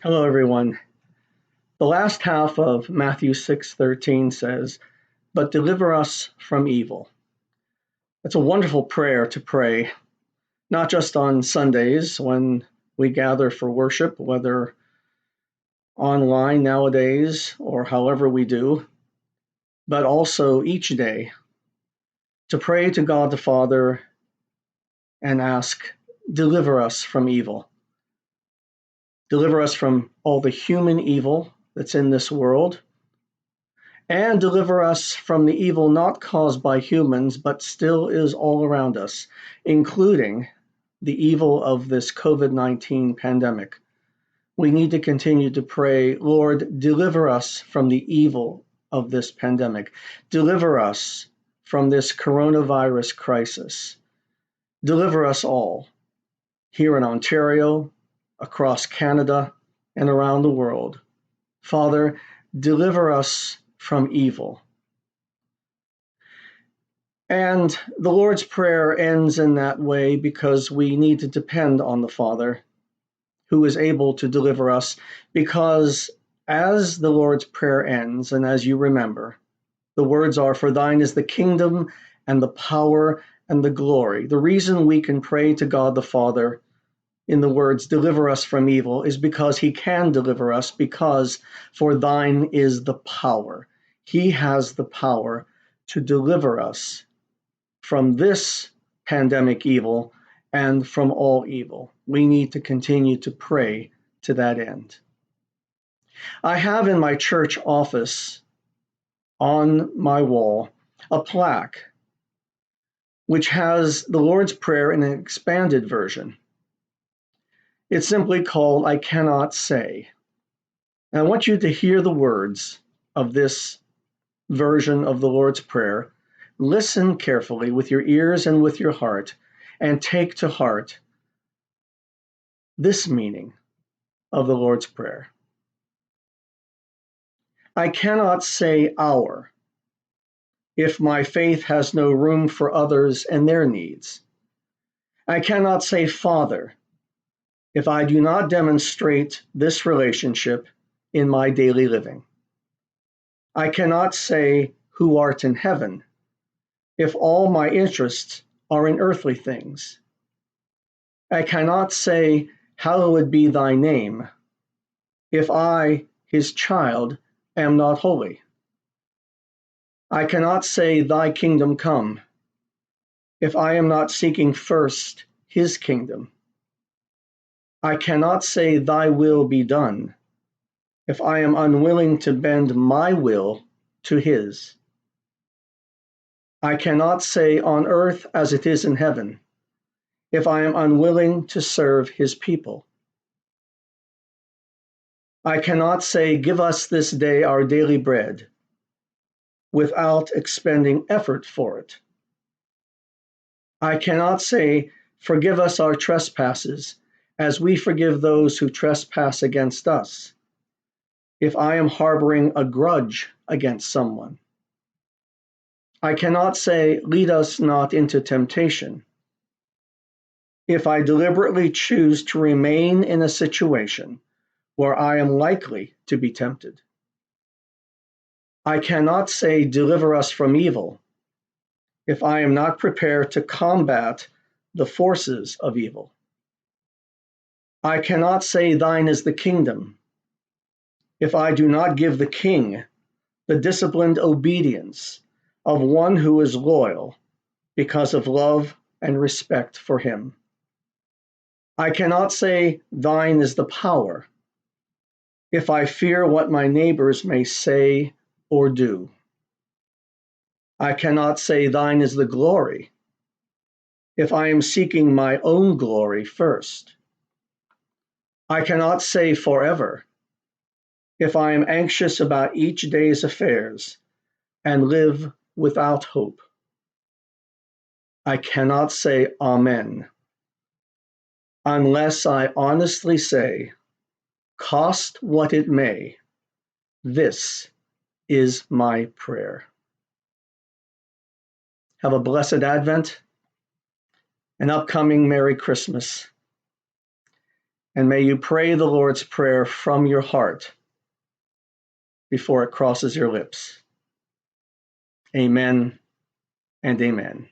Hello, everyone. The last half of Matthew 6:13 says, "But deliver us from evil." It's a wonderful prayer to pray, not just on Sundays when we gather for worship, whether online nowadays or however we do, but also each day to pray to God the Father and ask, "Deliver us from evil." Deliver us from all the human evil that's in this world, and deliver us from the evil not caused by humans, but still is all around us, including the evil of this COVID-19 pandemic. We need to continue to pray, Lord, deliver us from the evil of this pandemic. Deliver us from this coronavirus crisis. Deliver us all here in Ontario, across Canada, and around the world. Father, deliver us from evil. And the Lord's Prayer ends in that way because we need to depend on the Father who is able to deliver us. Because as the Lord's Prayer ends, and as you remember, the words are, "For thine is the kingdom and the power and the glory." The reason we can pray to God the Father in the words, "Deliver us from evil," is because he can deliver us, because for thine is the power. He has the power to deliver us from this pandemic evil and from all evil. We need to continue to pray to that end. I have in my church office on my wall a plaque which has the Lord's Prayer in an expanded version. It's simply called "I Cannot Say." And I want you to hear the words of this version of the Lord's Prayer. Listen carefully with your ears and with your heart, and take to heart this meaning of the Lord's Prayer. I cannot say "our" if my faith has no room for others and their needs. I cannot say "Father" if I do not demonstrate this relationship in my daily living. I cannot say "Who art in heaven" if all my interests are in earthly things. I cannot say "Hallowed be thy name" if I, his child, am not holy. I cannot say "Thy kingdom come" if I am not seeking first his kingdom. I cannot say "Thy will be done" if I am unwilling to bend my will to his. I cannot say "On earth as it is in heaven" if I am unwilling to serve his people. I cannot say "Give us this day our daily bread" without expending effort for it. I cannot say "Forgive us our trespasses as we forgive those who trespass against us" if I am harboring a grudge against someone. I cannot say "Lead us not into temptation" if I deliberately choose to remain in a situation where I am likely to be tempted. I cannot say "Deliver us from evil" if I am not prepared to combat the forces of evil. I cannot say "Thine is the kingdom" if I do not give the king the disciplined obedience of one who is loyal because of love and respect for him. I cannot say "Thine is the power" if I fear what my neighbors may say or do. I cannot say "Thine is the glory" if I am seeking my own glory first. I cannot say "forever" if I am anxious about each day's affairs and live without hope. I cannot say "Amen" unless I honestly say, cost what it may, this is my prayer. Have a blessed Advent, an upcoming Merry Christmas, And may you pray the Lord's Prayer from your heart before it crosses your lips. Amen and amen.